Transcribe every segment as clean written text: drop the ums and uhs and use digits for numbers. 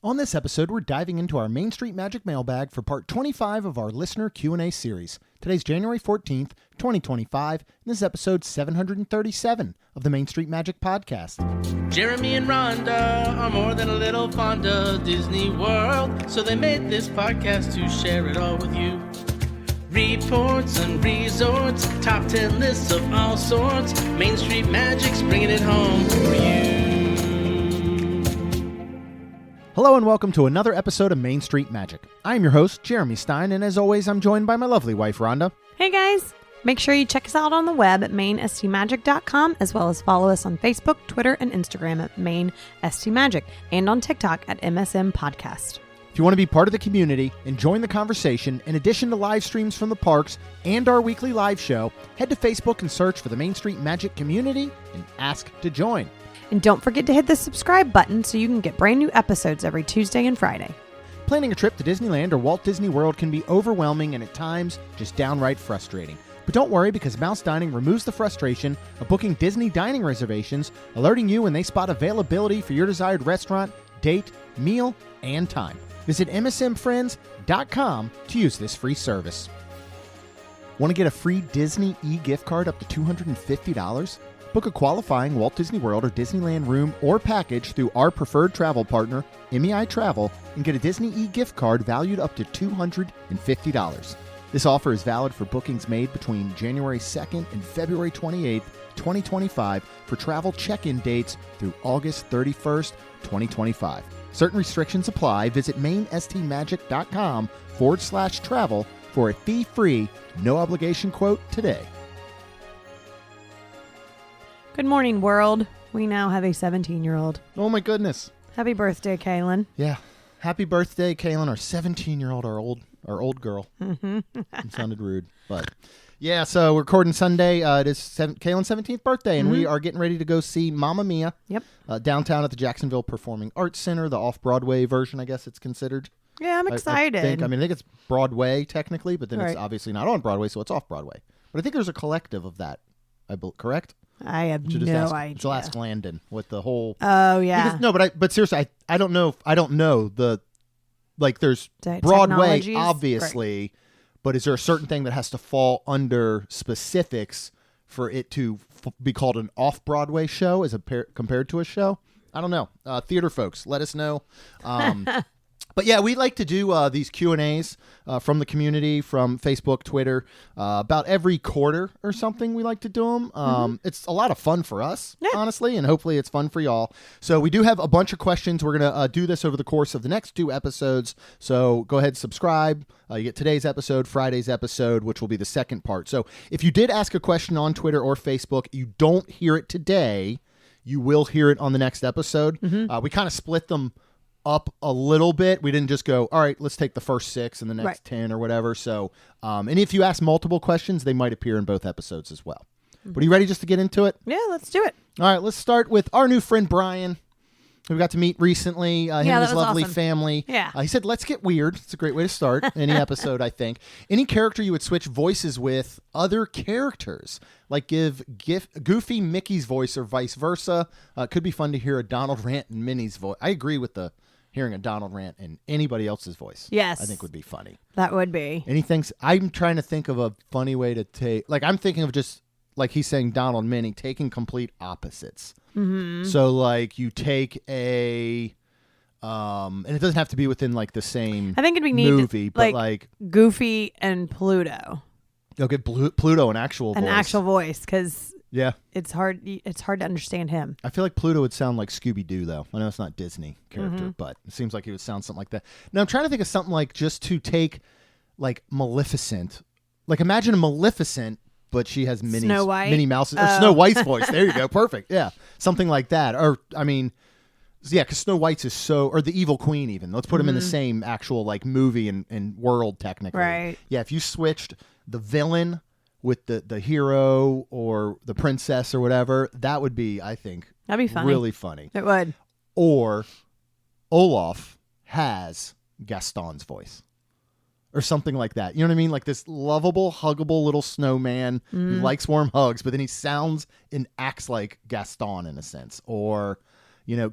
On this episode, we're diving into our Main Street Magic Mailbag for part 25 of our listener Q&A series. Today's January 14th, 2025, and this is episode 737 of the Main Street Magic Podcast. Jeremy and Rhonda are more than a little fond of Disney World, so they made this podcast to share it all with you. Reports and resorts, top 10 lists of all sorts, Main Street Magic's bringing it home for you. Hello and welcome to another episode of Main Street Magic. I'm your host, Jeremy Stein, and as always, I'm joined by my lovely wife, Rhonda. Hey guys! Make sure you check us out on the web at mainstmagic.com, as well as follow us on Facebook, Twitter, and Instagram at mainstmagic, and on TikTok at MSM Podcast. If you want to be part of the community and join the conversation, in addition to live streams from the parks and our weekly live show, head to Facebook and search for the Main Street Magic community and ask to join. And don't forget to hit the subscribe button so you can get brand new episodes every Tuesday and Friday. Planning a trip to Disneyland or Walt Disney World can be overwhelming and at times just downright frustrating. But don't worry, because Mouse Dining removes the frustration of booking Disney dining reservations, alerting you when they spot availability for your desired restaurant, date, meal, and time. Visit msmfriends.com to use this free service. Want to get a free Disney e-gift card up to $250? Book a qualifying Walt Disney World or Disneyland room or package through our preferred travel partner, MEI-Travel, and get a Disney e-gift card valued up to $250. This offer is valid for bookings made between January 2nd and February 28th, 2025 for travel check-in dates through August 31st, 2025. Certain restrictions apply. Visit mainstmagic.com/travel for a fee-free, no-obligation quote today. Good morning, world. We now have a 17-year-old. Oh my goodness. Happy birthday, Kaylin. Yeah. Happy birthday, Kaylin, our 17-year-old, our old girl. It sounded rude, but yeah, so we're recording Sunday. It is Kaylin's 17th birthday, and we are getting ready to go see Mamma Mia. Yep. Downtown at the Jacksonville Performing Arts Center, the off-Broadway version, I guess it's considered. Yeah, I'm excited. I think it's Broadway technically, but then it's Right. obviously not on Broadway, so it's off-Broadway. But I think there's a collective of that, correct? I have Should no just idea. ask Landon with the whole. Oh, yeah. But seriously, I don't know. I don't know there's The Broadway, technologies? obviously, but is there a certain thing that has to fall under specifics for it to be called an off-Broadway show as compared to a show? I don't know. Theater folks, let us know. But yeah, we like to do these Q&As from the community, from Facebook, Twitter, about every quarter or something. We like to do them. It's a lot of fun for us, honestly, and hopefully it's fun for y'all. So we do have a bunch of questions. We're going to do this over the course of the next 2 episodes. So go ahead, subscribe. You get today's episode, Friday's episode, which will be the second part. So if you did ask a question on Twitter or Facebook, you don't hear it today, you will hear it on the next episode. We kind of split them up a little bit. We didn't just go, all right, let's take the first 6 and the next 10 or whatever. So, and if you ask multiple questions, they might appear in both episodes as well. But are you ready just to get into it? Yeah, let's do it. All right, let's start with our new friend, Brian, who we got to meet recently, him and that his was lovely awesome. family. Yeah. He said, let's get weird. It's a great way to start any episode, I think. Any character you would switch voices with other characters, like give Goofy Mickey's voice or vice versa. Could be fun to hear a Donald rant in Minnie's voice. I agree with hearing a Donald rant in anybody else's voice. Yes. I think would be funny. That would be. I'm trying to think of a funny way to take, I'm thinking of just, like he's saying Donald Minnie, taking complete opposites. So you take a, and it doesn't have to be within the same I think it'd be movie, neat, but Goofy and Pluto. You'll get Pluto an actual voice. An actual voice, because Yeah. it's hard to understand him. I feel like Pluto would sound like Scooby-Doo, though. I know it's not a Disney character, but it seems like he would sound something like that. Now, I'm trying to think of something just to take, Maleficent. Imagine a Maleficent, but she has Snow White? Minnie Mouse, or Snow White's voice. There you go. Perfect. Yeah. Something like that. Or, because Snow White's is or the Evil Queen even. Let's put them in the same actual, movie and world, technically. Right. Yeah, if you switched the villain with the hero or the princess or whatever, that would be, I think, That'd be funny. really funny. It would. Or Olaf has Gaston's voice or something like that. You know what I mean? This lovable, huggable little snowman who likes warm hugs, but then he sounds and acts like Gaston in a sense. Or,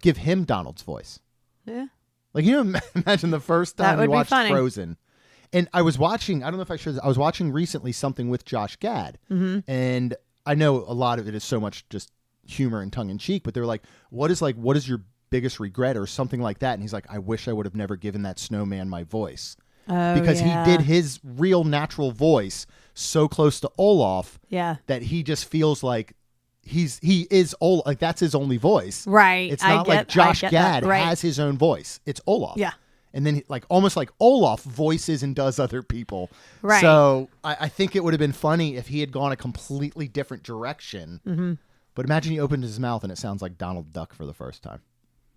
give him Donald's voice. Yeah. Like, imagine the first That time would you be watched funny. Frozen. And I was watching, I don't know if I should, I was watching recently something with Josh Gad. Mm-hmm. And I know a lot of it is so much just humor and tongue in cheek, but they're like, what is your biggest regret or something like that? And he's like, I wish I would have never given that snowman my voice. Because he did his real natural voice so close to Olaf that he just feels like he is Olaf. Like, that's his only voice. Right. It's not like Josh Gad right. has his own voice. It's Olaf. Yeah. And then almost like Olaf voices and does other people. Right. So I think it would have been funny if he had gone a completely different direction. Mm-hmm. But imagine he opened his mouth and it sounds like Donald Duck for the first time.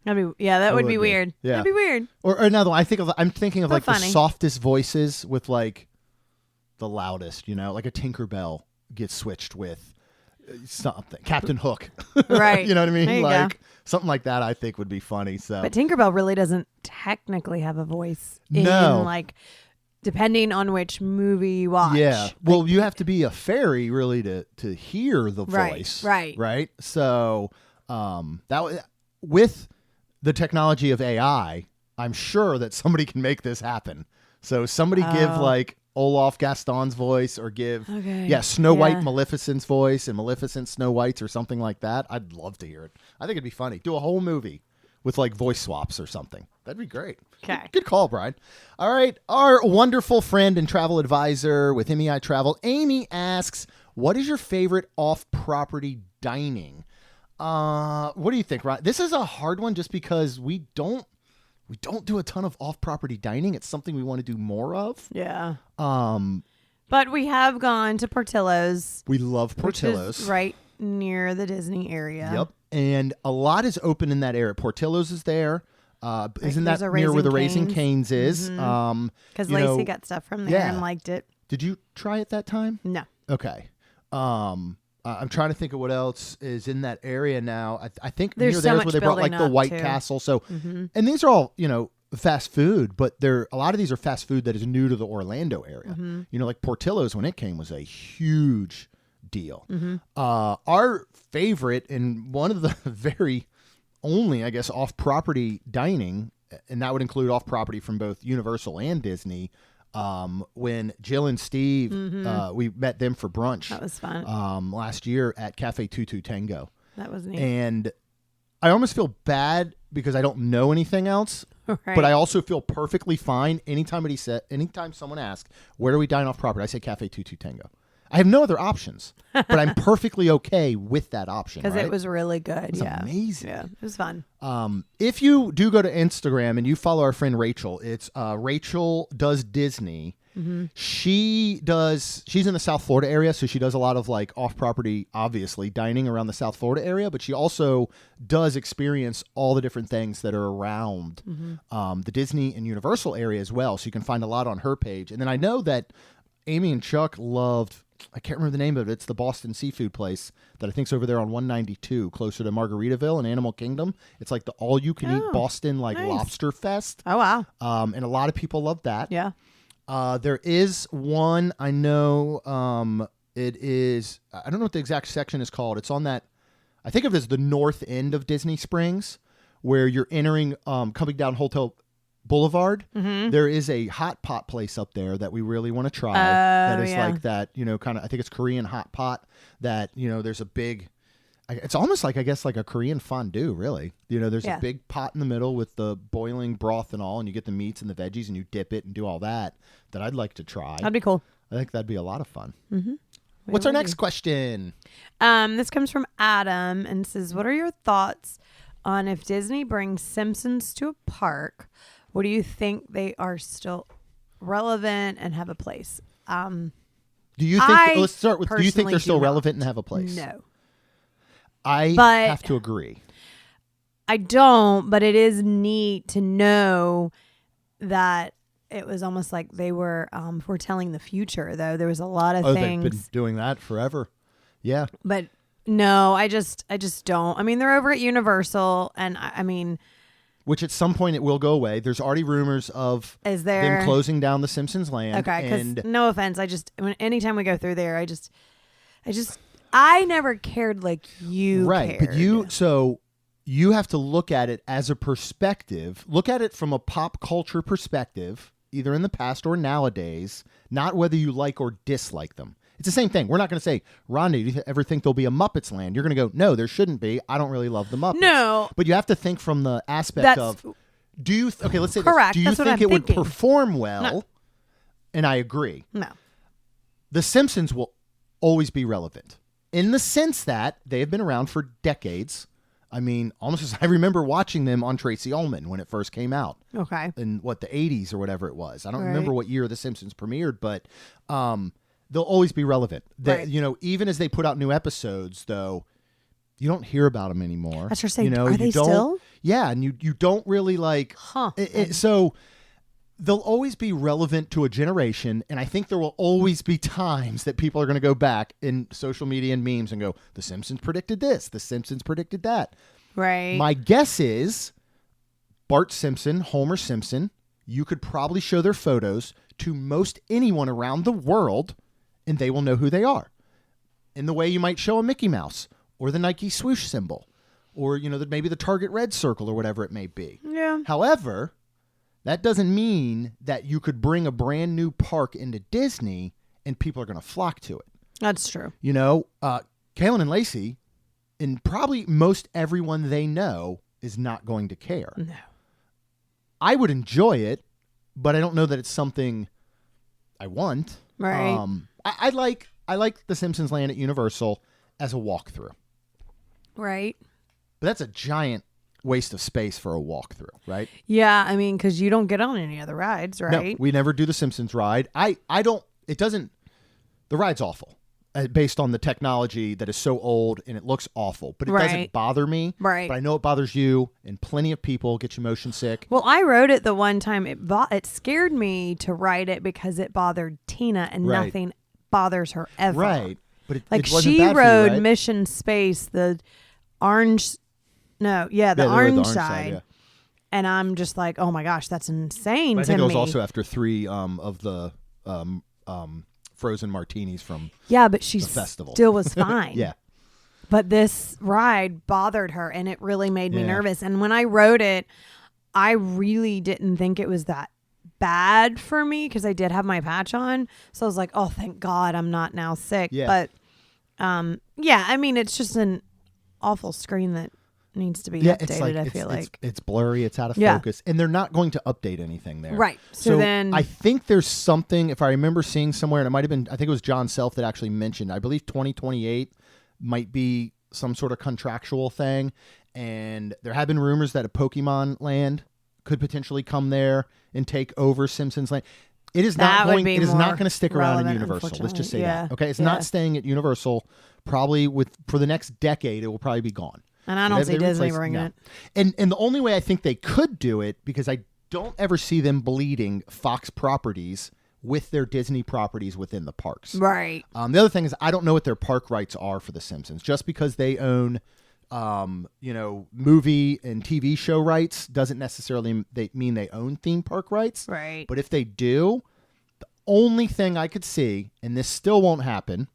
That would be weird. Yeah. That'd be weird. Or another one. I'm thinking of But like funny. the softest voices with like the loudest, like a Tinkerbell gets switched with something. Captain Hook. Right. You know what I mean? There you Like go. something like that I think would be funny. So But Tinkerbell really doesn't technically have a voice. No. In, like, depending on which movie you watch. yeah. Well, you have to be a fairy really to hear the Right, voice. right. Right. So with the technology of AI, I'm sure that somebody can make this happen. So somebody give like Olaf Gaston's voice or give Snow White Maleficent's voice and Maleficent Snow White's or something like that. I'd love to hear it. I think it'd be funny. Do a whole movie with like voice swaps or something. That'd be great. Okay. Good call, Brian. All right. Our wonderful friend and travel advisor with MEI-Travel, Amy asks, what is your favorite off-property dining? What do you think, Ryan? This is a hard one just because we don't do a ton of off-property dining. It's something we want to do more of. Yeah. But we have gone to Portillo's. We love Which Portillo's. is right near the Disney area. Yep. And a lot is open in that area. Portillo's is there. Isn't that there's a near where the Raising Raising Cane's. Cane's is? Because Lacey got stuff from there and liked it. Did you try it that time? No. Okay. I'm trying to think of what else is in that area now. I think There's near so there's much where they brought like building the up, White too. Castle. So, and these are all fast food, but a lot of these are fast food that is new to the Orlando area. Like Portillo's when it came was a huge deal. Our favorite and one of the very only, I guess, off-property dining, and that would include off-property from both Universal and Disney. When Jill and Steve, we met them for brunch. That was fun. Last year at Cafe Tutu Tango. That was neat. And I almost feel bad because I don't know anything else, Right. but I also feel perfectly fine anytime someone asks, where do we dine off property? I say Cafe Tutu Tango. I have no other options, but I'm perfectly okay with that option. Because right? it was really good. It was amazing. Yeah, it was fun. If you do go to Instagram and you follow our friend Rachel, it's Rachel Does Disney. She's in the South Florida area, so she does a lot of like off-property, obviously, dining around the South Florida area, but she also does experience all the different things that are around the Disney and Universal area as well, so you can find a lot on her page. And then I know that Amy and Chuck loved, I can't remember the name of it, it's the Boston seafood place that I think's over there on 192, closer to Margaritaville and Animal Kingdom. It's like the all-you-can-eat Boston like nice. lobster fest. Oh, wow. And a lot of people love that. Yeah. There is one, I know, it is, I don't know what the exact section is called. It's on that, I think of it as the north end of Disney Springs, where you're entering, coming down Hotel Boulevard. There is a hot pot place up there that we really want to try. That is like that, kind of, I think it's Korean hot pot that, there's a big, it's almost like, I guess, like a Korean fondue, really. There's a big pot in the middle with the boiling broth and all, and you get the meats and the veggies and you dip it and do all that I'd like to try. That'd be cool. I think that'd be a lot of fun. What's our next question? This comes from Adam and says, what are your thoughts on if Disney brings Simpsons to a park? What do you think they are still relevant and have a place? Do you think, let's start with, do you think personally they're still do not. relevant and have a place? No. I have to agree. I don't, but it is neat to know that it was almost like they were foretelling the future, though. There was a lot of things. They've been doing that forever. Yeah. But no, I just don't. I mean, they're over at Universal, and I mean, which at some point it will go away. There's already rumors of them closing down the Simpsons land. Okay, because no offense, anytime we go through there, I never cared like you right, cared. but you have to look at it as a perspective. Look at it from a pop culture perspective, either in the past or nowadays, not whether you like or dislike them. It's the same thing. We're not going to say, Rhonda, do you ever think there'll be a Muppets Land? You're going to go, no, there shouldn't be. I don't really love the Muppets. No. But you have to think from the aspect of, do you, okay, let's say correct. This. Do you That's think it thinking. would perform well? No. And I agree. No. The Simpsons will always be relevant in the sense that they have been around for decades. I mean, almost as I remember watching them on Tracy Ullman when it first came out. Okay. In the 80s or whatever it was. I don't Right. remember what year The Simpsons premiered, but they'll always be relevant. Right. You know, even as they put out new episodes, though, you don't hear about them anymore. That's what I'm saying. You know, Are you they don't, still? Yeah, and you don't really like. Huh. So they'll always be relevant to a generation, and I think there will always be times that people are going to go back in social media and memes and go, The Simpsons predicted this, The Simpsons predicted that. Right. My guess is Bart Simpson, Homer Simpson, you could probably show their photos to most anyone around the world, and they will know who they are. In the way you might show a Mickey Mouse or the Nike swoosh symbol or, you know, maybe the Target red circle or whatever it may be. Yeah. However, that doesn't mean that you could bring a brand new park into Disney and people are going to flock to it. That's true. You know, Kaylin and Lacey, and probably most everyone they know, is not going to care. No. I would enjoy it, but I don't know that it's something I want. Right. I like the Simpsons Land at Universal as a walkthrough. Right. But that's a giant waste of space for a walkthrough, right? Yeah, I mean, because you don't get on any other rides, right? No, we never do the Simpsons ride. The ride's awful based on the technology that is so old and it looks awful, but it doesn't Right. bother me. Right. But I know it bothers you and plenty of people, get you motion sick. Well, I rode it the one time. It scared me to ride it because it bothered Tina, and Right. nothing bothers her ever. Right. But it wasn't she bad for you, rode right? Mission Space, the orange. No, yeah, the they rode orange side. yeah. And I'm just like, oh my gosh, that's insane But I to think me. it was also after 3 of the frozen martinis from yeah, but she festival. still was fine. yeah. But this ride bothered her, and it really made me Yeah. nervous. And when I rode it, I really didn't think it was that bad for me because I did have my patch on. So I was like, oh, thank God I'm not now sick. Yeah. But yeah, I mean, it's just an awful screen that needs to be Yeah, updated, it's like I feel like. it's blurry, it's out of Yeah. focus, and they're not going to update anything there. Right. So then I think there's something, if I remember seeing somewhere, and it might have been, I think it was John Self that actually mentioned, I believe 2028 might be some sort of contractual thing, and there have been rumors that a Pokemon Land could potentially come there and take over Simpsons Land. It is That not would going. be It is not more going to stick around in relevant, Universal. Let's just say unfortunately. that. Okay, it's Yeah. not staying at Universal. Probably for the next decade, it will probably be gone. and I don't They see Disney replace- bringing no. it. And the only way I think they could do it, because I don't ever see them bleeding Fox properties with their Disney properties within the parks. Right. The other thing is I don't know what their park rights are for The Simpsons. Just because they own, movie and TV show rights doesn't necessarily mean they own theme park rights. Right. But if they do, the only thing I could see, and this still won't happen,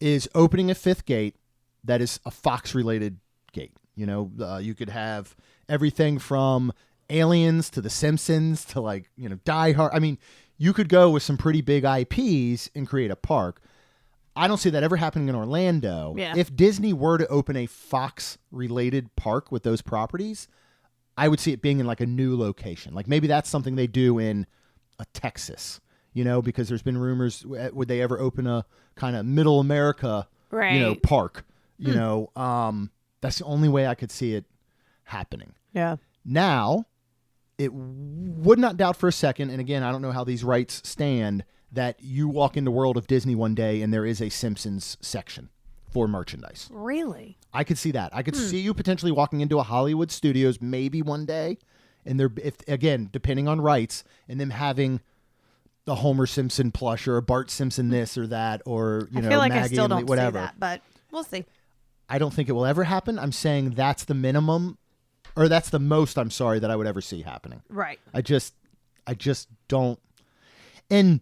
is opening a 5th gate that is a Fox-related gate. You know, you could have everything from Aliens to The Simpsons to Die Hard. I mean, you could go with some pretty big IPs and create a park. I don't see that ever happening in Orlando. Yeah. If Disney were to open a Fox-related park with those properties, I would see it being in like a new location. Like maybe that's something they do in Texas, because there's been rumors, would they ever open a kind of middle America, Right. park? That's the only way I could see it happening. Yeah. Now, it would not doubt for a second, and again, I don't know how these rights stand, that you walk into World of Disney one day and there is a Simpsons section for merchandise. Really? I could see that. I could see you potentially walking into a Hollywood Studios maybe one day, and again, depending on rights, and them having the Homer Simpson plush or a Bart Simpson this or that, or I feel like Maggie I still and don't whatever. see that, but we'll see. I don't think it will ever happen. I'm saying that's the minimum, or that's the most, I'm sorry, that I would ever see happening. Right. I just don't. And,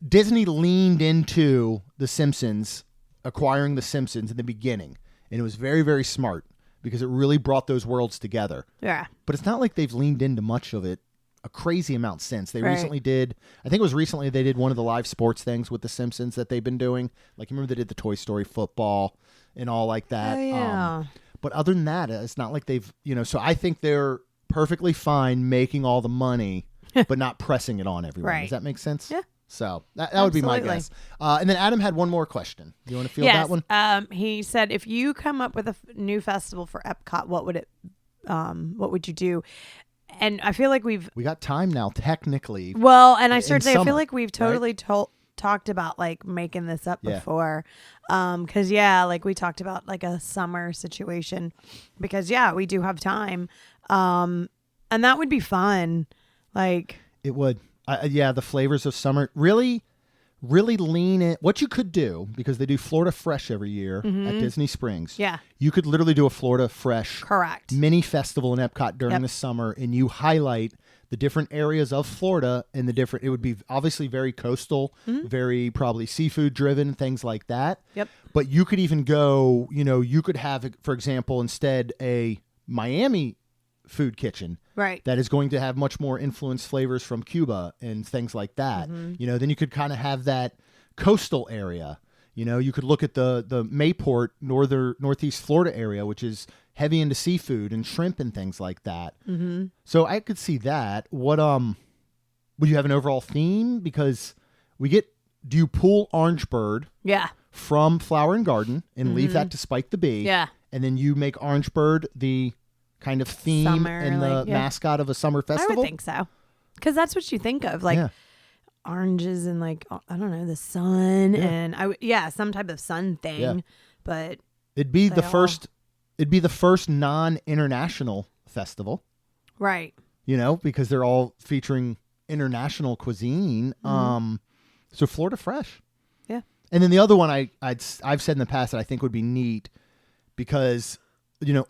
Disney leaned into The Simpsons, acquiring The Simpsons in the beginning, and it was very, very smart because it really brought those worlds together. Yeah. But it's not like they've leaned into much of it a crazy amount since. They recently did, I think it was recently they did one of the live sports things with the Simpsons that they've been doing. Like, you remember they did the Toy Story football and all like that. Oh, yeah. But other than that, it's not like they've, so I think they're perfectly fine making all the money, but not pressing it on everyone. Right. Does that make sense? Yeah. So that would be my guess. And then Adam had one more question. Do you want to field that one? He said, if you come up with a new festival for EPCOT, what would you do? And I feel like we got time now, technically. Well, and I started to say, I feel summer, like we've totally talked about like making this up before. Because like we talked about like a summer situation because we do have time. And that would be fun. Like it would. The flavors of summer really lean in. What you could do, because they do Florida Fresh every year at Disney Springs. Yeah. You could literally do a Florida Fresh correct mini festival in Epcot during the summer, and you highlight the different areas of Florida and the different, it would be obviously very coastal, very probably seafood driven, things like that. Yep. But you could even go, you could have, for example, instead a Miami food kitchen. Right. That is going to have much more influenced flavors from Cuba and things like that. Then you could kind of have that coastal area. You could look at the Mayport, northeast Florida area, which is heavy into seafood and shrimp and things like that. So I could see that. What would you have an overall theme? Because do you pull Orangeburg from Flower and Garden and leave that to Spike the Bee? Yeah. And then you make Orangeburg the kind of theme Summer, and the mascot of a summer festival? I would think so. Because that's what you think of. Like oranges and like, I don't know, the sun and some type of sun thing. Yeah. But it'd be the first non-international festival. Right. Because they're all featuring international cuisine. So Florida Fresh. Yeah. And then the other one I've said in the past that I think would be neat because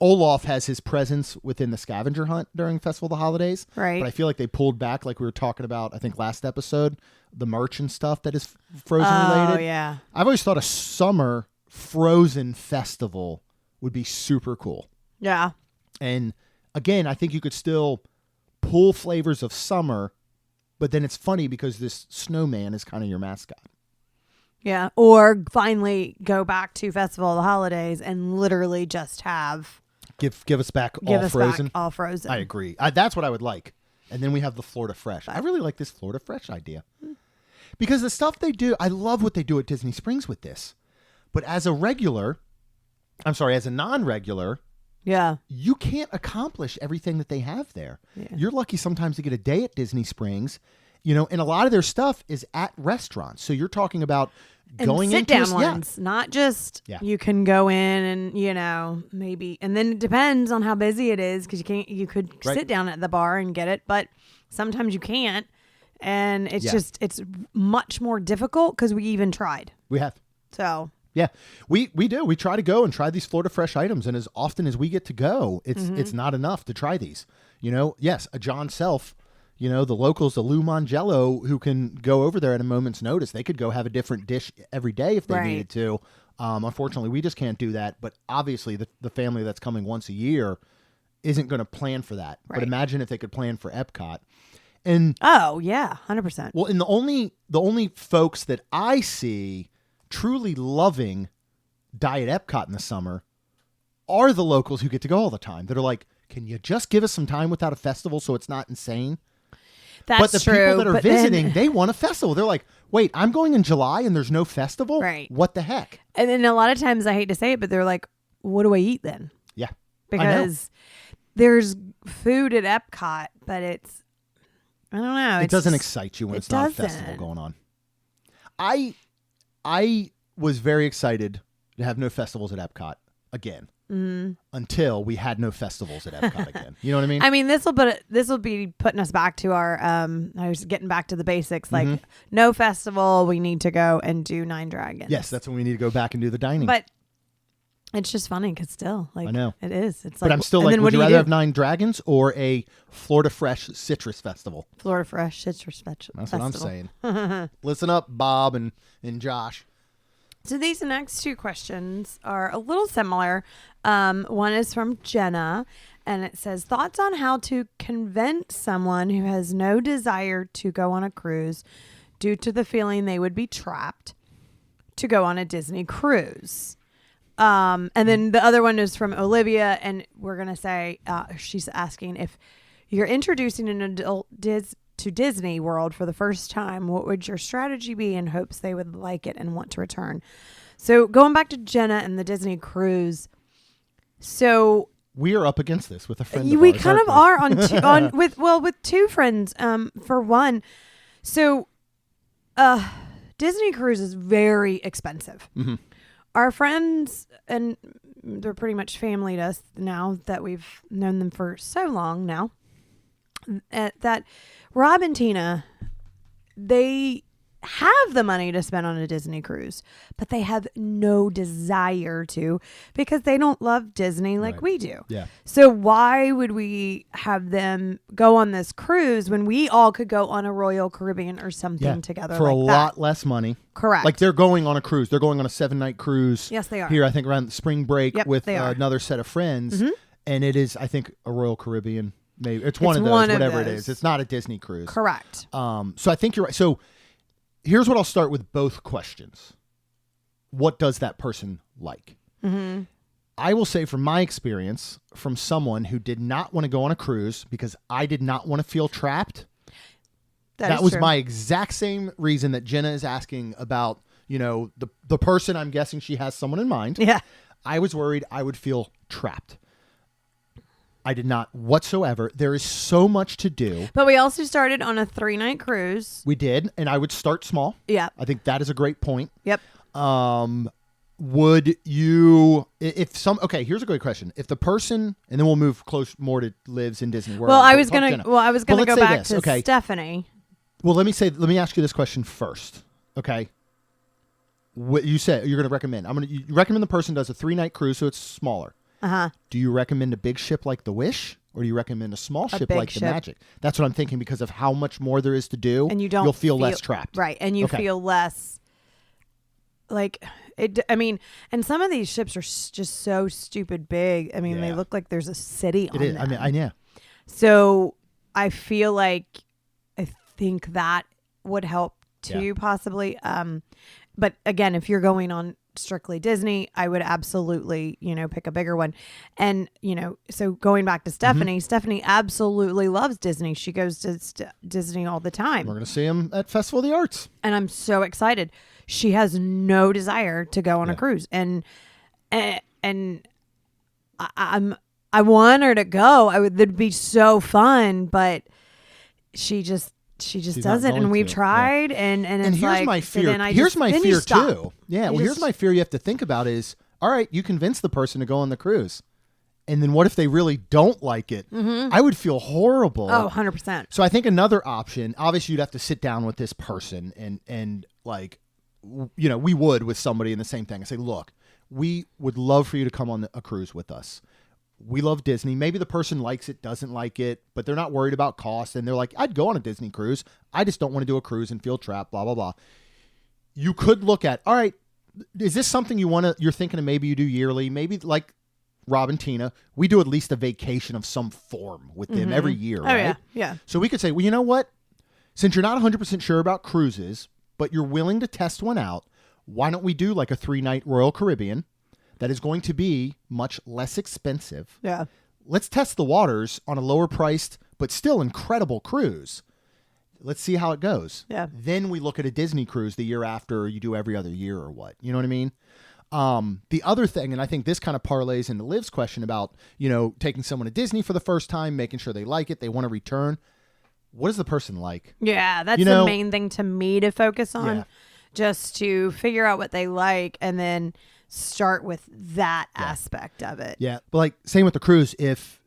Olaf has his presence within the scavenger hunt during Festival of the Holidays. Right. But I feel like they pulled back, like we were talking about, I think last episode, the merch and stuff that is Frozen related. Oh, yeah. I've always thought a summer Frozen festival would be super cool. Yeah. And again, I think you could still pull flavors of summer, but then it's funny because this snowman is kind of your mascot. Yeah. Or finally go back to Festival of the Holidays and literally just have give us back all Frozen. All Frozen. I agree. That's what I would like. And then we have the Florida Fresh. I really like this Florida Fresh idea. Because the stuff they do, I love what they do at Disney Springs with this. But as a non-regular, you can't accomplish everything that they have there. Yeah. You're lucky sometimes to get a day at Disney Springs, and a lot of their stuff is at restaurants. So you're talking about going sit into down ones, not just you can go in and maybe, and then it depends on how busy it is because you could sit down at the bar and get it, but sometimes you can't, and it's it's much more difficult because we even tried. We have we do. We try to go and try these Florida Fresh items, and as often as we get to go, it's not enough to try these. Yes, a John Self. The locals, the Lou Mangello, who can go over there at a moment's notice, they could go have a different dish every day if they needed to. Unfortunately, we just can't do that. But obviously, the family that's coming once a year isn't going to plan for that. Right. But imagine if they could plan for EPCOT. And 100%. Well, and the only folks that I see truly loving Diet Epcot in the summer are the locals who get to go all the time. That are like, can you just give us some time without a festival so it's not insane? That's true. But the people that are visiting, they want a festival. They're like, wait, I'm going in July and there's no festival? Right. What the heck? And then a lot of times, I hate to say it, but they're like, what do I eat then? Yeah. Because there's food at Epcot, but I don't know. It doesn't excite you when it's not a festival going on. I was very excited to have no festivals at Epcot again. Until we had no festivals at Epcot again. You know what I mean? I mean, this will be putting us back to our I was getting back to the basics. Like no festival, we need to go and do Nine Dragons. Yes, that's when we need to go back and do the dining. But it's just funny because still, like, I know it is. It's like, but I'm still like, would you rather have Nine Dragons or a Florida Fresh Citrus Festival? Florida Fresh Citrus Festival. That's what I'm saying. Listen up, Bob and Josh. So these next two questions are a little similar. One is from Jenna, and it says, thoughts on how to convince someone who has no desire to go on a cruise due to the feeling they would be trapped to go on a Disney cruise. And then the other one is from Olivia, and we're going to say, she's asking, if you're introducing an adult to Disney World for the first time, what would your strategy be in hopes they would like it and want to return? So going back to Jenna and the Disney cruise. So we are up against this with a friend. We of ours, kind of aren't we? are with two friends. For one, so Disney cruise is very expensive. Mm-hmm. Our friends, and they're pretty much family to us now that we've known them for so long now, that Rob and Tina, they have the money to spend on a Disney cruise, but they have no desire to because they don't love Disney like we do. Yeah. So why would we have them go on this cruise when we all could go on a Royal Caribbean or something together for like a lot less money? Correct. Like they're going on a cruise. They're going on a 7-night cruise. Yes, they are. Here, I think around the spring break with they are. another set of friends. Mm-hmm. And it is, I think, a Royal Caribbean. Maybe it's one of those, whatever it is. It's not a Disney cruise. Correct. So I think you're right. So here's what I'll start with both questions. What does that person like? Mm-hmm. I will say from my experience, from someone who did not want to go on a cruise because I did not want to feel trapped. That was true. my exact same reason that Jenna is asking about, the person. I'm guessing she has someone in mind. Yeah. I was worried I would feel trapped. I did not whatsoever. There is so much to do. But we also started on a 3-night cruise. We did, and I would start small. Yeah. I think that is a great point. Yep. Would you, okay, here's a great question. If the person, and then we'll move close more to lives in Disney World. Well, I was going to go back to okay. Stephanie. Well, let me ask you this question first. Okay. What you said you're going to recommend. You recommend the person does a 3-night cruise, so it's smaller. Uh-huh. Do you recommend a big ship like the Wish, or do you recommend a small ship big like ship. the Magic? That's what I'm thinking because of how much more there is to do. And you'll feel less trapped. Right. And you feel less like it. I mean, and some of these ships are just so stupid big. I mean, they look like there's a city on them. I mean, I know. So I feel like I think that would help too, possibly. But again, if you're going on strictly Disney, I would absolutely, pick a bigger one. And, so going back to Stephanie, Stephanie absolutely loves Disney. She goes to Disney all the time. We're going to see him at Festival of the Arts. And I'm so excited. She has no desire to go on a cruise. And I want her to go. It'd be so fun, but she just doesn't, and we've tried, and it's here's like, my fear. So then here's my fear stop. too. Yeah, here's my fear. You have to think about is, all right, you convince the person to go on the cruise, and then what if they really don't like it? I would feel horrible. Oh, 100%. So I think another option. Obviously, you'd have to sit down with this person, and like, we would with somebody in the same thing and say, look, we would love for you to come on a cruise with us. We love Disney. Maybe the person likes it, doesn't like it, but they're not worried about cost. And they're like, I'd go on a Disney cruise. I just don't want to do a cruise and feel trapped, blah, blah, blah. You could look at, all right, is this something you're thinking of maybe you do yearly? Maybe like Rob and Tina, we do at least a vacation of some form with them every year, right? Oh, yeah. So we could say, well, you know what? Since you're not 100% sure about cruises, but you're willing to test one out, why don't we do like a 3-night Royal Caribbean? That is going to be much less expensive. Yeah. Let's test the waters on a lower priced, but still incredible cruise. Let's see how it goes. Yeah. Then we look at a Disney cruise the year after, or you do every other year or what. You know what I mean? The other thing, and I think this kind of parlays into Liv's question about, taking someone to Disney for the first time, making sure they like it, they want to return. What does the person like? Yeah, that's the main thing to me to focus on, just to figure out what they like and then start with that aspect of it. Yeah. But like same with the cruise. If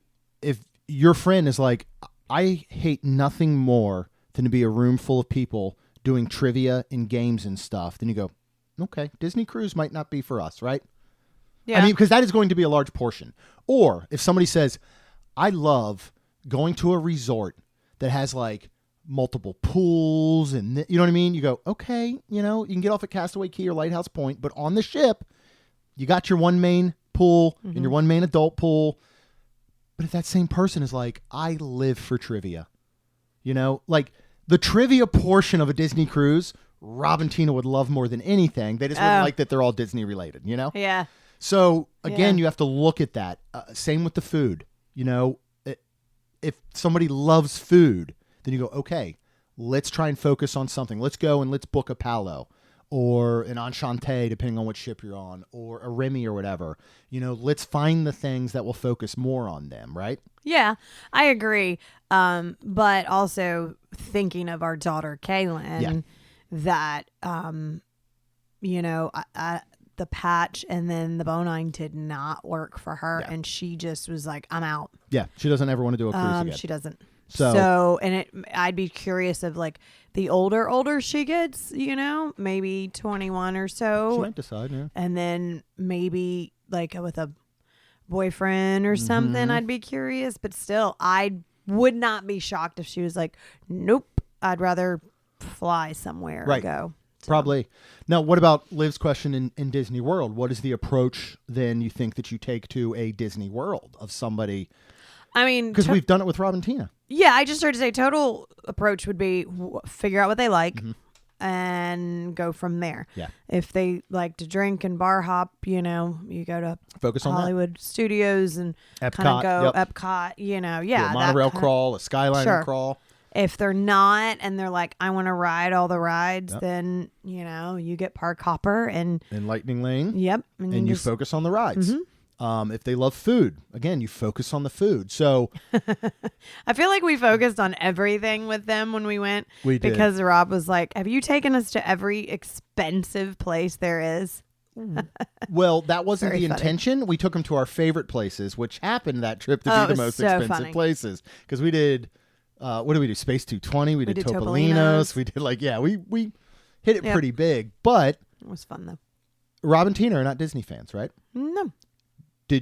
your friend is like, I hate nothing more than to be a room full of people doing trivia and games and stuff, then you go, okay, Disney cruise might not be for us, right? Yeah. I mean, because that is going to be a large portion. Or if somebody says, I love going to a resort that has like multiple pools and you know what I mean? You go, okay, you can get off at Castaway Cay or Lighthouse Point, but on the ship, you got your one main pool and your one main adult pool. But if that same person is like, I live for trivia, like the trivia portion of a Disney cruise, Rob and Tina would love more than anything. They just wouldn't like that they're all Disney related, Yeah. So again, you have to look at that. Same with the food. If somebody loves food, then you go, okay, let's try and focus on something. Let's go and let's book a Palo or an Enchante, depending on what ship you're on, or a Remy or whatever. Let's find the things that will focus more on them, right? Yeah, I agree. But also thinking of our daughter, Kaylin, that, the patch and then the Bonine did not work for her. Yeah. And she just was like, I'm out. Yeah, she doesn't ever want to do a cruise again. She doesn't. So I'd be curious of like the older she gets, maybe 21 or so. She might decide, yeah. And then maybe like with a boyfriend or something, I'd be curious. But still, I would not be shocked if she was like, nope, I'd rather fly somewhere and go. So. Probably. Now, what about Liv's question in Disney World? What is the approach then you think that you take to a Disney World of somebody? I mean, because we've done it with Rob and Tina. Yeah, I just heard to say total approach would be figure out what they like and go from there. Yeah. If they like to drink and bar hop, you go to focus on Hollywood Studios and kind of go Epcot, a monorail crawl, a Skyliner crawl. If they're not and they're like, I want to ride all the rides, then, you get Park Hopper and Lightning Lane. Yep. And you focus on the rides. If they love food, again, you focus on the food. So I feel like we focused on everything with them when we went. We did. Because Rob was like, have you taken us to every expensive place there is? Well, that wasn't the intention. We took them to our favorite places, which happened that trip to be the most expensive places. Because we did, what did we do? Space 220. We did Topolino's. We did we hit it pretty big. But it was fun though. Rob and Tina are not Disney fans, right? No.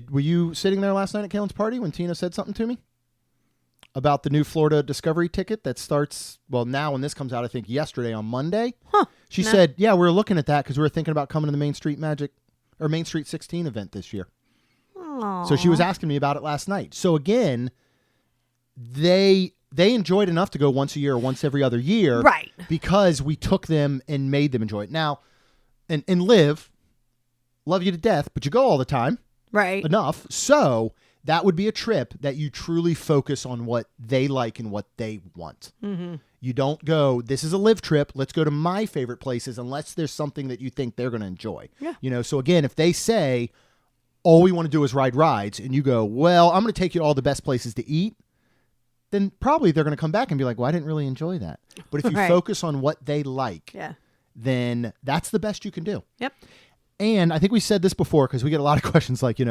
Were you sitting there last night at Kaylin's party when Tina said something to me about the new Florida Discovery ticket that starts, now when this comes out, I think yesterday on Monday? Huh. She said, yeah, we were looking at that because we were thinking about coming to the Main Street 16 event this year. Aww. So she was asking me about it last night. So again, they enjoyed enough to go once a year or once every other year. Right. Because we took them and made them enjoy it. Now, and Liv, love you to death, but you go all the time. Right. Enough. So that would be a trip that you truly focus on what they like and what they want. Mm-hmm. You don't go, this is a Liv trip. Let's go to my favorite places unless there's something that you think they're going to enjoy. Yeah. So again, if they say, all we want to do is ride rides, and you go, well, I'm going to take you to all the best places to eat, then probably they're going to come back and be like, well, I didn't really enjoy that. But if you focus on what they like, then that's the best you can do. Yep. And I think we said this before because we get a lot of questions like,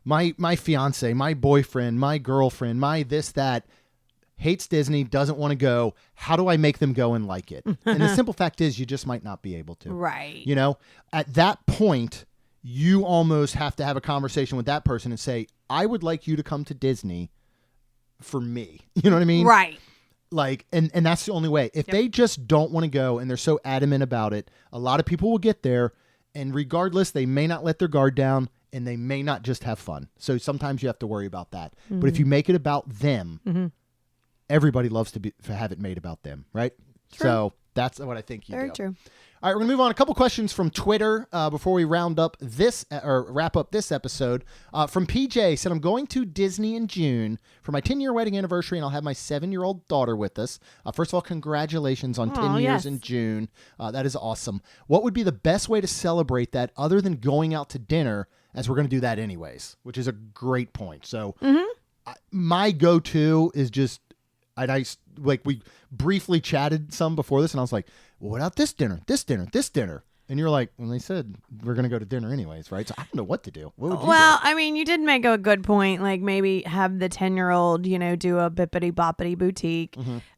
my fiance, my boyfriend, my girlfriend, my this, that, hates Disney, doesn't want to go. How do I make them go and like it? And the simple fact is you just might not be able to. Right. At that point, you almost have to have a conversation with that person and say, I would like you to come to Disney for me. You know what I mean? Right. Like, and that's the only way. If they just don't want to go and they're so adamant about it, a lot of people will get there. And regardless, they may not let their guard down and they may not just have fun. So sometimes you have to worry about that. Mm-hmm. But if you make it about them, everybody loves to have it made about them, right? True. So that's what I think you do. Very true. All right, we're going to move on. A couple questions from Twitter before we wrap up this episode. From PJ, said, I'm going to Disney in June for my 10-year wedding anniversary, and I'll have my 7-year-old daughter with us. First of all, congratulations on 10 years in June. That is awesome. What would be the best way to celebrate that other than going out to dinner, as we're going to do that anyways, which is a great point. So my go-to is just, we briefly chatted some before this, and I was like, well, what about this dinner, this dinner, this dinner? And you're like, well, they said we're going to go to dinner anyways, right? So I don't know what to do. What would you do? I mean, you did make a good point. Like maybe have the 10-year-old, do a bippity boppity boutique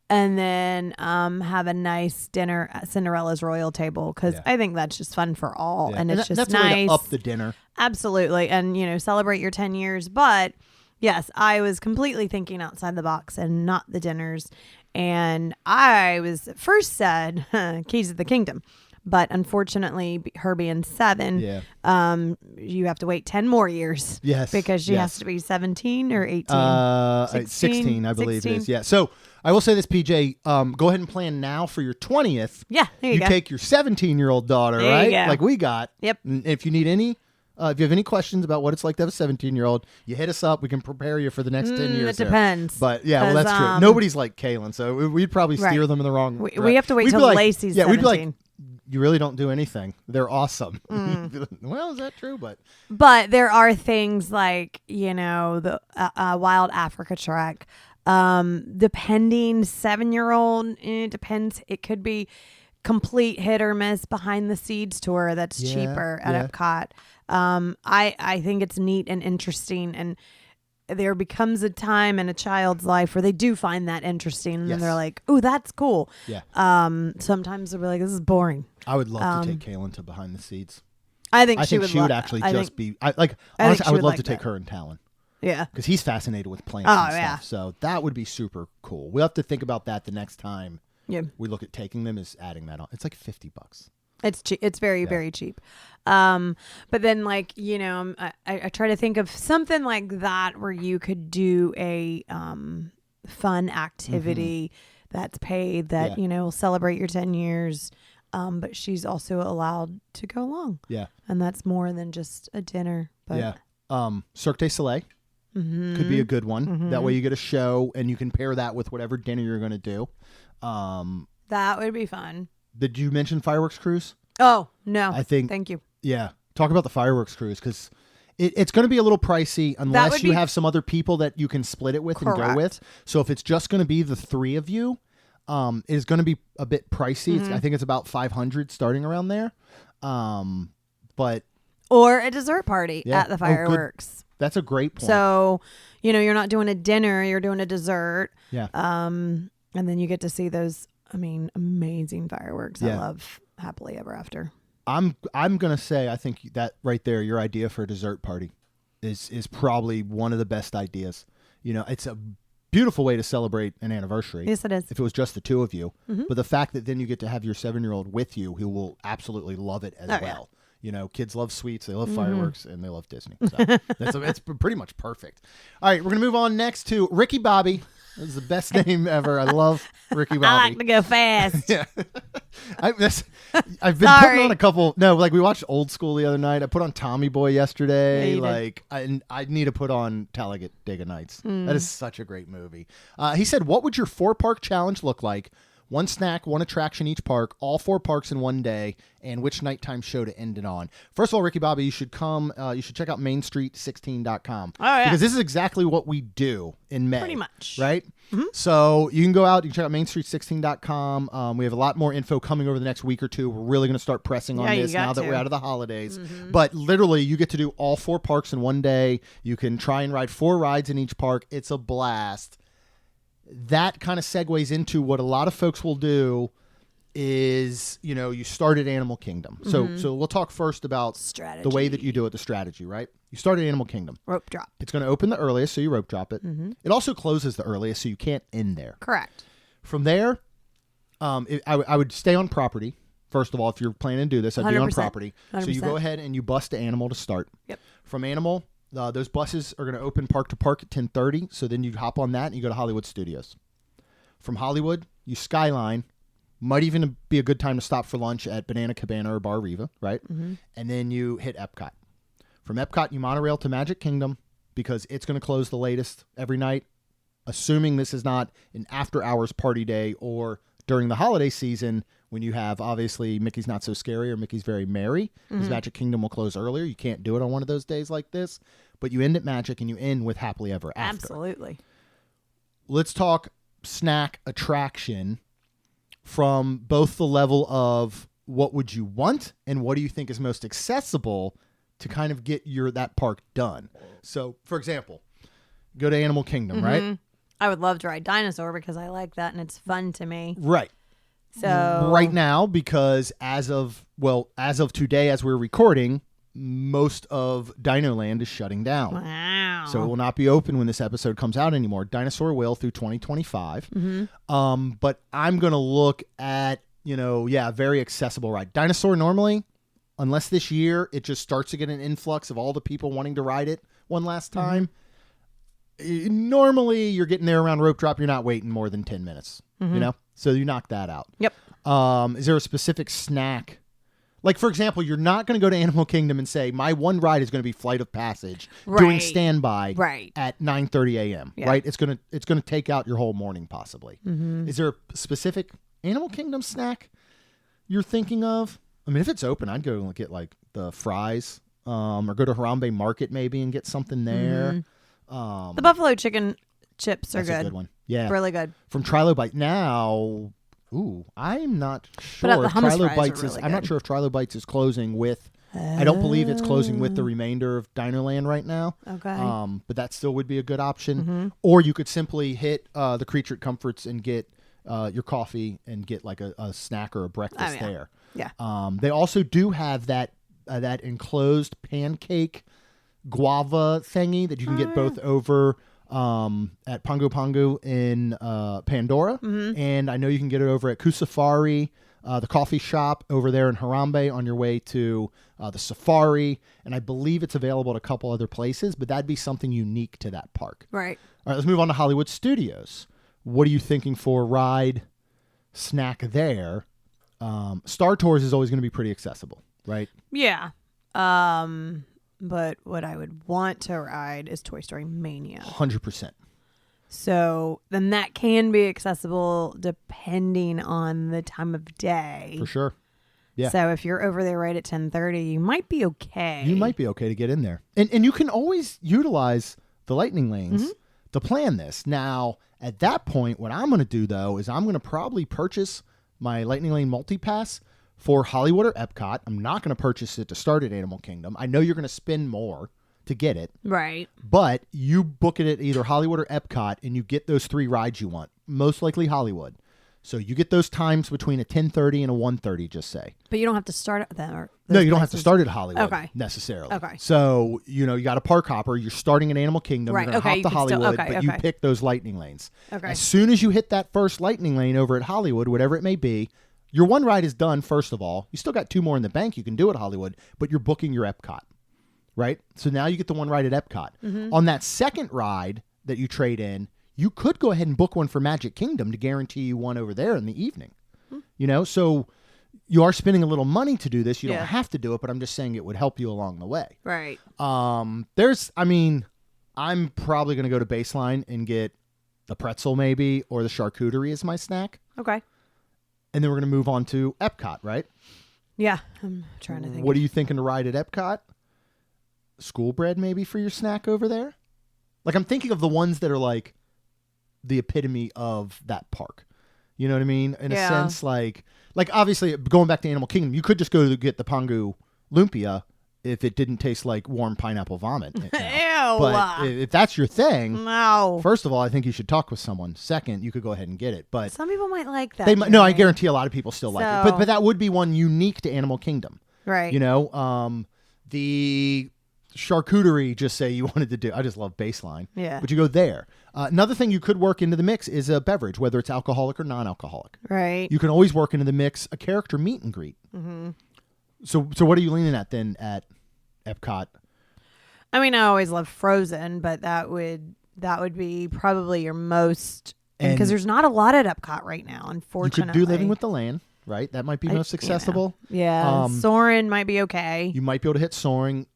and then have a nice dinner at Cinderella's Royal Table. Cause I think that's just fun for all. And it's just that's nice. A way to up the dinner. Absolutely. And, celebrate your 10 years, but Yes, I was completely thinking outside the box and not the dinners. And I was first said Keys of the Kingdom. But unfortunately, her being 7, you have to wait 10 more years. Yes. Because she has to be 17 or 18? 16, I believe it is. Yeah. So I will say this, PJ, go ahead and plan now for your 20th. Yeah, there you go. take your 17-year-old daughter, There right? you go. Like we got. Yep. And if you need any, if you have any questions about what it's like to have a 17-year-old, you hit us up. We can prepare you for the next 10 years. It depends. But yeah, well, that's true. Nobody's like Kaylin, so we'd probably steer them in the wrong direction. We have to wait We'd till be like, Lacey's 17. we'd be like, you really don't do anything. They're awesome. Well, is that true? But there are things like, the Wild Africa Trek. Depending, 7-year-old, it depends. It could be complete hit or miss behind the scenes tour that's cheaper at EPCOT. I think it's neat and interesting, and there becomes a time in a child's life where they do find that interesting, and then they're like, "Ooh, that's cool." Yeah. Sometimes they'll be like, "This is boring." I would love to take Kaylin to behind the scenes. I think she would actually be. Honestly, I would love to take her and Talon. Yeah. Because he's fascinated with plants and stuff. So that would be super cool. We'll have to think about that the next time we look at taking them, is adding that on. It's like $50. It's cheap. It's very, very cheap. But then I try to think of something like that where you could do a fun activity that's paid that, will celebrate your 10 years. But she's also allowed to go along. Yeah. And that's more than just a dinner. But Cirque du Soleil could be a good one. That way you get a show and you can pair that with whatever dinner you're going to do. That would be fun. Did you mention fireworks cruise? Oh, no. I think. Thank you. Yeah. Talk about the fireworks cruise, because it's going to be a little pricey unless you have some other people that you can split it with and go with. So if it's just going to be the 3 of you, it is going to be a bit pricey. I think it's about $500 starting around there. But or a dessert party at the fireworks. That's a great point. So, you're not doing a dinner, you're doing a dessert. Yeah. And then you get to see those, amazing fireworks. I love Happily Ever After. I'm going to say, I think that right there, your idea for a dessert party is probably one of the best ideas. It's a beautiful way to celebrate an anniversary. Yes, it is. If it was just the 2 of you. But the fact that then you get to have your 7-year-old with you, who will absolutely love it as well. Kids love sweets, they love fireworks, and they love Disney. So it's pretty much perfect. All right, we're going to move on next to Ricky Bobby. This is the best name ever. I love Ricky Bobby. I like to go fast. Yeah. I've been putting on a couple. No, like we watched Old School the other night. I put on Tommy Boy yesterday. I need to put on Talladega Nights. That is such a great movie. He said, "What would your 4-park challenge look like? 1 snack, 1 attraction each park, all 4 parks in one day, and which nighttime show to end it on." First of all, Ricky Bobby, you should come. You should check out mainstreet16.com. Oh, yeah. Because this is exactly what we do in May. Pretty much. Right? So you can go out, you can check out mainstreet16.com. We have a lot more info coming over the next week or 2. We're really going to start pressing on this now that we're out of the holidays. But literally, you get to do all 4 parks in one day. You can try and ride 4 rides in each park. It's a blast. That kind of segues into what a lot of folks will do is, you start at Animal Kingdom. So we'll talk first about strategy. The way that you do it, the strategy, right? You start at Animal Kingdom. Rope drop. It's going to open the earliest, so you rope drop it. It also closes the earliest, so you can't end there. Correct. From there, I would stay on property. First of all, if you're planning to do this, I'd be on property. 100%. So you go ahead and you bus to Animal to start. Yep. From Animal, those buses are going to open park to park at 10:30. So then you hop on that and you go to Hollywood Studios. From Hollywood, you skyline. Might even be a good time to stop for lunch at Banana Cabana or Bar Riva, right? And then you hit EPCOT. From EPCOT, you monorail to Magic Kingdom because it's going to close the latest every night, assuming this is not an after-hours party day or during the holiday season when you have, obviously, Mickey's Not So Scary or Mickey's Very Merry, because Magic Kingdom will close earlier. You can't do it on one of those days like this. But you end at Magic and you end with Happily Ever After. Absolutely. Let's talk snack attraction from both the level of what would you want and what do you think is most accessible to kind of get that park done. So, for example, go to Animal Kingdom, right? I would love to ride Dinosaur because I like that and it's fun to me. Right. So right now, because as of today, as we're recording, most of Dino Land is shutting down. Wow. So it will not be open when this episode comes out anymore. Dinosaur will through 2025. But I'm going to look at, very accessible ride. Dinosaur normally, unless this year it just starts to get an influx of all the people wanting to ride it one last time. Normally you're getting there around rope drop. You're not waiting more than 10 minutes, So you knock that out. Yep. Is there a specific snack? Like, for example, you're not going to go to Animal Kingdom and say, my one ride is going to be Flight of Passage doing standby at 9:30 a.m., right? It's going to take out your whole morning possibly. Is there a specific Animal Kingdom snack you're thinking of? I mean, if it's open, I'd go and get like the fries or go to Harambe Market maybe and get something there. The buffalo chicken chips are That's a good one. Yeah. Really good. From Trilobite now... Ooh, I'm not sure. But the if hummus Trilo fries Bites are really I'm not good. sure if Trilo Bites is closing with. I don't believe it's closing with the remainder of Dino Land right now. Okay. But that still would be a good option. Or you could simply hit the Creature Comforts and get your coffee and get like a snack or a breakfast there. Yeah. They also do have that enclosed pancake guava thingy that you can get both over at Pongo Pongo in Pandora, and I know you can get it over at Kusafari, the coffee shop over there in Harambe on your way to the safari, and I believe it's available at a couple other places, but that'd be something unique to that park. Right. All right, let's move on to Hollywood Studios. What are you thinking for ride snack there? Star Tours is always going to be pretty accessible, right? Yeah. But what I would want to ride is Toy Story Mania. 100%. So then that can be accessible depending on the time of day. For sure. Yeah. So if you're over there right at 10:30, you might be okay. You might be okay to get in there. And you can always utilize the lightning lanes to plan this. Now, at that point, what I'm going to do, though, is I'm going to probably purchase my lightning lane multi-pass for Hollywood or EPCOT. I'm not going to purchase it to start at Animal Kingdom. I know you're going to spend more to get it. Right. But you book it at either Hollywood or EPCOT, and you get those 3 rides you want. Most likely Hollywood. So you get those times between a 10:30 and a 1:30, just say. But you don't have to start at them. No, you don't have to start at Hollywood necessarily. Okay. So, you got a park hopper. You're starting at Animal Kingdom. Right. You're going to hop to Hollywood, but you pick those lightning lanes. Okay. As soon as you hit that first lightning lane over at Hollywood, whatever it may be, your one ride is done, first of all. You still got 2 more in the bank you can do at Hollywood, but you're booking your EPCOT, right? So now you get the one ride at EPCOT. On that second ride that you trade in, you could go ahead and book one for Magic Kingdom to guarantee you one over there in the evening. So you are spending a little money to do this. You don't have to do it, but I'm just saying it would help you along the way. Right. I'm probably going to go to Baseline and get the pretzel maybe, or the charcuterie as my snack. Okay. And then we're going to move on to EPCOT, right? Yeah. I'm trying to think. What are you thinking to ride at EPCOT? School bread maybe for your snack over there? Like, I'm thinking of the ones that are like the epitome of that park. You know what I mean? In a sense, like obviously going back to Animal Kingdom, you could just go to get the Pongu Lumpia if it didn't taste like warm pineapple vomit. Ew. But if that's your thing, no. First of all, I think you should talk with someone. Second, you could go ahead and get it. But some people might like that. They might, no, I guarantee a lot of people still like it. But that would be one unique to Animal Kingdom. Right. The charcuterie, just say you wanted to do. I just love Baseline. Yeah. But you go there. Another thing you could work into the mix is a beverage, whether it's alcoholic or non-alcoholic. Right. You can always work into the mix a character meet and greet. Mm-hmm. So what are you leaning at then at EPCOT? I mean, I always love Frozen, but that would be probably your most, because there's not a lot at EPCOT right now, unfortunately. You could do Living with the Land, right? That might be most accessible. Yeah. Soarin' might be okay. You might be able to hit Soaring.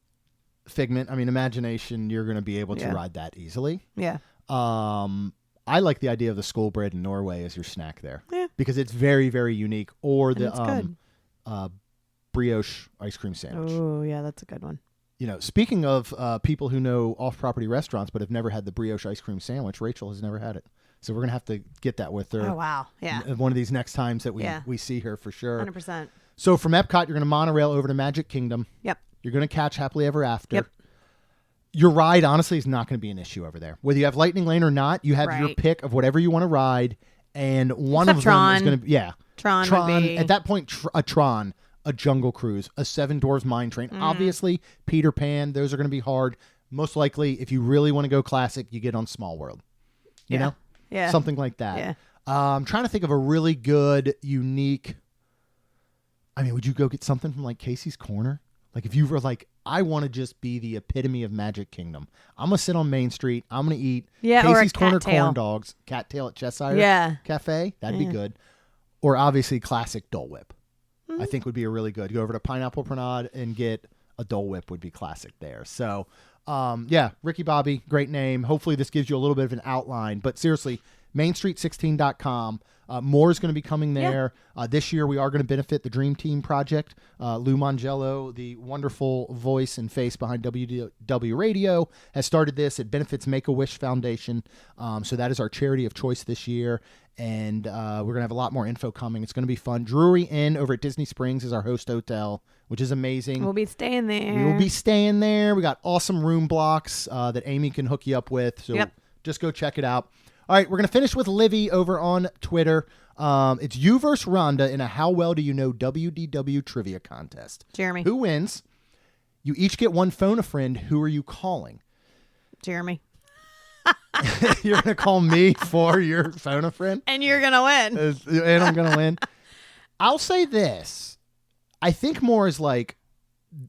Figment, Imagination, you're going to be able to ride that easily. Yeah. I like the idea of the school bread in Norway as your snack there. Yeah. Because it's very, very unique. Or the good. brioche ice cream sandwich. Oh, yeah, that's a good one. Speaking of people who know off-property restaurants but have never had the brioche ice cream sandwich, Rachel has never had it. So we're going to have to get that with her. Oh, wow. Yeah. One of these next times that we see her for sure. 100%. So from EPCOT, you're going to monorail over to Magic Kingdom. Yep. You're going to catch Happily Ever After. Yep. Your ride, honestly, is not going to be an issue over there. Whether you have Lightning Lane or not, you have your pick of whatever you want to ride, and one of them is going to be... Yeah. Tron would be... At that point, a Tron a Jungle Cruise, a Seven Dwarfs Mine Train. Obviously, Peter Pan, those are going to be hard. Most likely, if you really want to go classic, you get on Small World. You know? Yeah. Something like that. Yeah. I'm trying to think of a really good, unique... I mean, would you go get something from like Casey's Corner? Like if you were like, I want to just be the epitome of Magic Kingdom. I'm going to sit on Main Street. I'm going to eat Casey's Corner corn dogs. Cattail at Cheshire Cafe. That'd be good. Or obviously classic Dole Whip. I think would be a really good. Go over to Pineapple Promenade and get a Dole Whip would be classic there. So, Ricky Bobby, great name. Hopefully this gives you a little bit of an outline. But seriously, mainstreet16.com. More is going to be coming there. This year, we are going to benefit the Dream Team Project. Lou Mangello, the wonderful voice and face behind WDW Radio, has started this. It benefits Make-A-Wish Foundation. So that is our charity of choice this year. And we're going to have a lot more info coming. It's going to be fun. Drury Inn over at Disney Springs is our host hotel, which is amazing. We'll be staying there. We will be staying there. We got awesome room blocks that Amy can hook you up with. So just go check it out. All right, we're going to finish with Livy over on Twitter. It's you versus Rhonda in a How Well Do You Know WDW trivia contest. Jeremy. Who wins? You each get one phone a friend. Who are you calling? Jeremy. You're going to call me for your phone a friend? And you're going to win. And I'm going to win. I'll say this. I think more is like,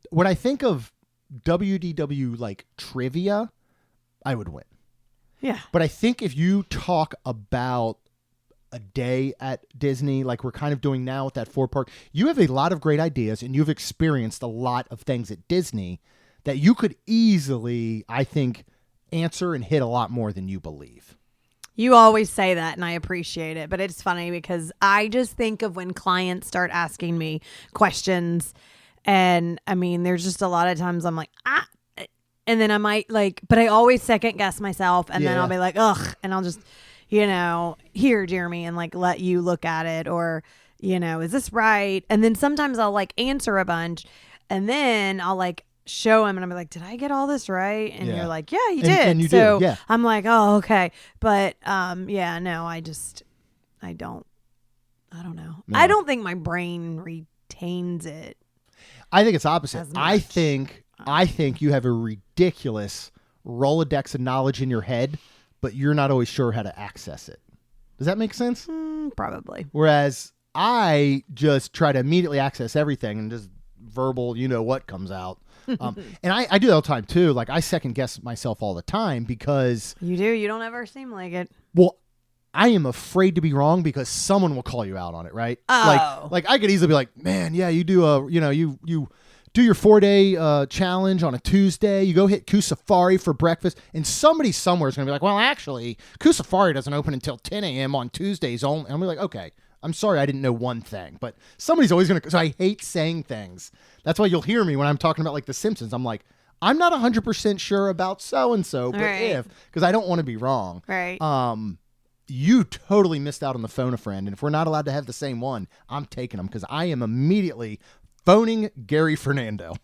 when I think of WDW like trivia, I would win. Yeah. But I think if you talk about a day at Disney, like we're kind of doing now with that 4-park, you have a lot of great ideas and you've experienced a lot of things at Disney that you could easily, I think, answer and hit a lot more than you believe. You always say that and I appreciate it, but it's funny because I just think of when clients start asking me questions and I mean, there's just a lot of times I'm like, and then I might but I always second guess myself and then I'll be like, ugh. And I'll just, here, Jeremy, and let you look at it or, is this right? And then sometimes I'll answer a bunch and then I'll show him and I'm like, did I get all this right? And you're like, yeah, you did. And you so did, yeah. I'm like, oh, okay. But, I don't know. No. I don't think my brain retains it. I think it's opposite. As much. I think you have a ridiculous Rolodex of knowledge in your head, but you're not always sure how to access it. Does that make sense? Probably. Whereas I just try to immediately access everything and just verbal, what comes out. And I do that all the time too. I second guess myself all the time because you do. You don't ever seem like it. Well, I am afraid to be wrong because someone will call you out on it, right? Oh. Like I could easily be like, man, yeah, you do you do your 4-day challenge on a Tuesday. You go hit Kusafari for breakfast. And somebody somewhere is going to be like, well, actually, Kusafari doesn't open until 10 a.m. on Tuesdays only. And I'm like, okay, I'm sorry I didn't know one thing. But somebody's always going to... So I hate saying things. That's why you'll hear me when I'm talking about The Simpsons. I'm like, I'm not 100% sure about so-and-so, but if... Because I don't want to be wrong. Right. You totally missed out on the phone a friend. And if we're not allowed to have the same one, I'm taking them because I am immediately... phoning Gary Fernando.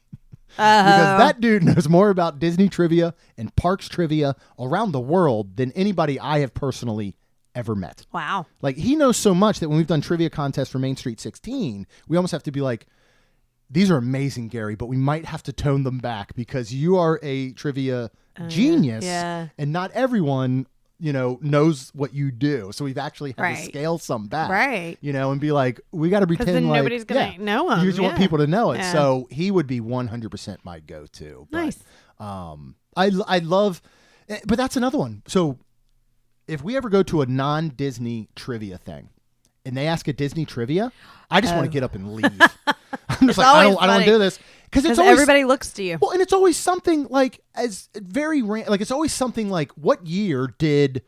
Because that dude knows more about Disney trivia and parks trivia around the world than anybody I have personally ever met. Wow. He knows so much that when we've done trivia contests for Main Street 16, we almost have to be like, these are amazing, Gary, but we might have to tone them back because you are a trivia genius and not everyone... knows what you do. So we've actually had to scale some back. Right. And be like, we got to pretend then like... nobody's going to know him. You just want people to know it. Yeah. So he would be 100% my go-to. But, nice. I love... But that's another one. So if we ever go to a non-Disney trivia thing and they ask a Disney trivia, I just want to get up and leave. I'm just I don't want to do this. Because everybody looks to you. Well, and it's always something it's always something like, what year did,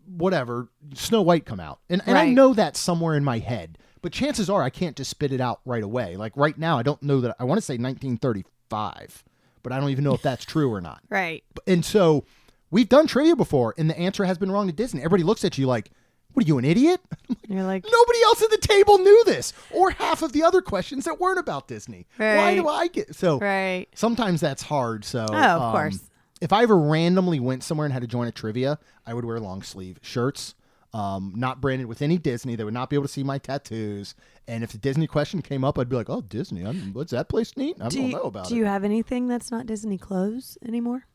whatever, Snow White come out? And I know that somewhere in my head, but chances are I can't just spit it out right away. Right now, I don't know that. I want to say 1935, but I don't even know if that's true or not. Right. And so we've done trivia before, and the answer has been wrong to Disney. Everybody looks at you like, what are you, an idiot? You're like, nobody else at the table knew this, or half of the other questions that weren't about Disney. Right. Why do I get so? Right. Sometimes that's hard. So, of course. If I ever randomly went somewhere and had to join a trivia, I would wear long sleeve shirts. not branded with any Disney. They would not be able to see my tattoos. And if the Disney question came up, I'd be like, oh, Disney, what's that place neat? I don't know about it. Do you have anything that's not Disney clothes anymore?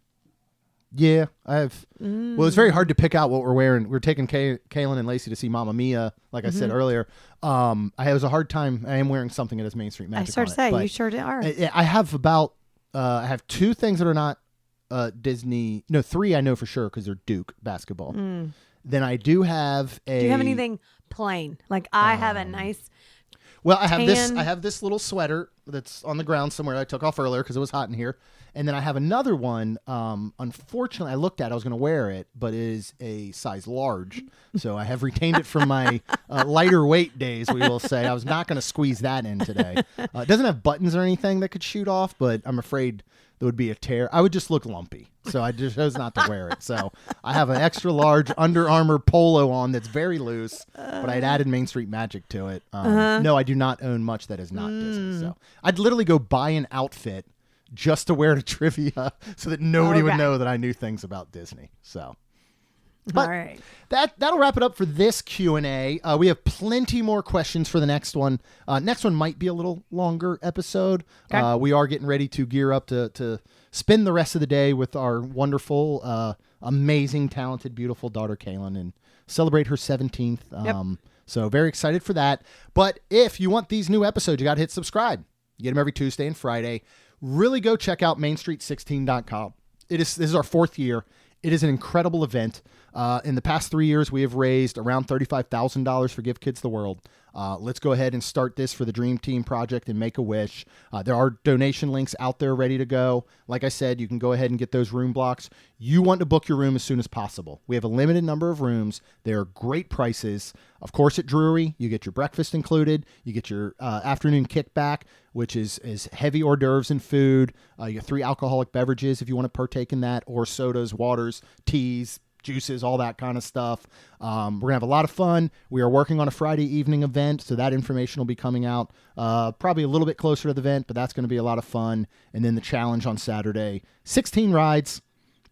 Yeah, I have. Well, it's very hard to pick out what we're wearing. We're taking Kaylin and Lacey to see Mamma Mia, like I said earlier. I was a hard time. I am wearing something that has Main Street Magic. I started to say, you sure are. I have about, I have 2 things that are not Disney. No, 3 I know for sure because they're Duke basketball. Then I do have a. Do you have anything plain? Like I have a nice. Well, I have this. I have this little sweater that's on the ground somewhere. I took off earlier because it was hot in here, and then I have another one. Unfortunately, I looked at. I was going to wear it, but it is a size large, so I have retained it from my lighter weight days. We will say I was not going to squeeze that in today. It doesn't have buttons or anything that could shoot off, but I'm afraid there would be a tear. I would just look lumpy, so I just chose not to wear it. So I have an extra large Under Armour polo on that's very loose, but I'd added Main Street Magic to it. No, I do not own much that is not Disney. So I'd literally go buy an outfit just to wear to trivia so that nobody would know that I knew things about Disney. So. But all right. That'll wrap it up for this Q&A. We have plenty more questions for the next one. Next one might be a little longer episode. Okay. We are getting ready to gear up to spend the rest of the day with our wonderful, amazing, talented, beautiful daughter, Kaylin, and celebrate her 17th. Yep. So very excited for that. But if you want these new episodes, you got to hit subscribe. You get them every Tuesday and Friday. Really go check out mainstreet16.com. This is our 4th year. It is an incredible event. In the past 3 years, we have raised around $35,000 for Give Kids the World. Let's go ahead and start this for the Dream Team Project and Make-A-Wish. There are donation links out there ready to go. Like I said, you can go ahead and get those room blocks. You want to book your room as soon as possible. We have a limited number of rooms. They are great prices. Of course, at Drury, you get your breakfast included. You get your afternoon kickback, which is heavy hors d'oeuvres and food. You get 3 alcoholic beverages if you want to partake in that, or sodas, waters, teas, juices, all that kind of stuff. We're going to have a lot of fun. We are working on a Friday evening event, so that information will be coming out probably a little bit closer to the event, but that's going to be a lot of fun. And then the challenge on Saturday, 16 rides,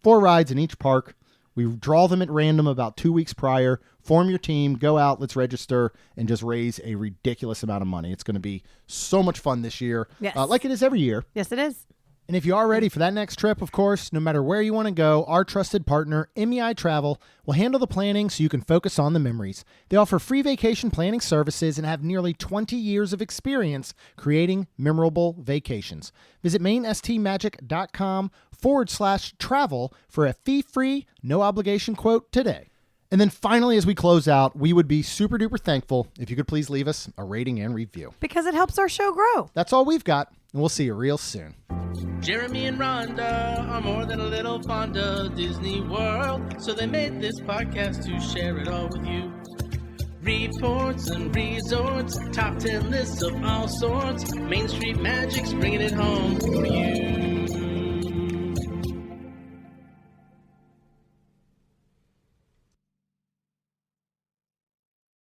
4 rides in each park. We draw them at random about 2 weeks prior. Form your team, go out, let's register, and just raise a ridiculous amount of money. It's going to be so much fun this year, yes. Like it is every year. Yes, it is. And if you are ready for that next trip, of course, no matter where you want to go, our trusted partner, MEI-Travel, will handle the planning so you can focus on the memories. They offer free vacation planning services and have nearly 20 years of experience creating memorable vacations. Visit mainstmagic.com/travel for a fee-free, no-obligation quote today. And then finally, as we close out, we would be super duper thankful if you could please leave us a rating and review. Because it helps our show grow. That's all we've got, and we'll see you real soon. Jeremy and Rhonda are more than a little fond of Disney World, so they made this podcast to share it all with you. Reports and resorts, top 10 lists of all sorts, Main Street Magic's bringing it home for you.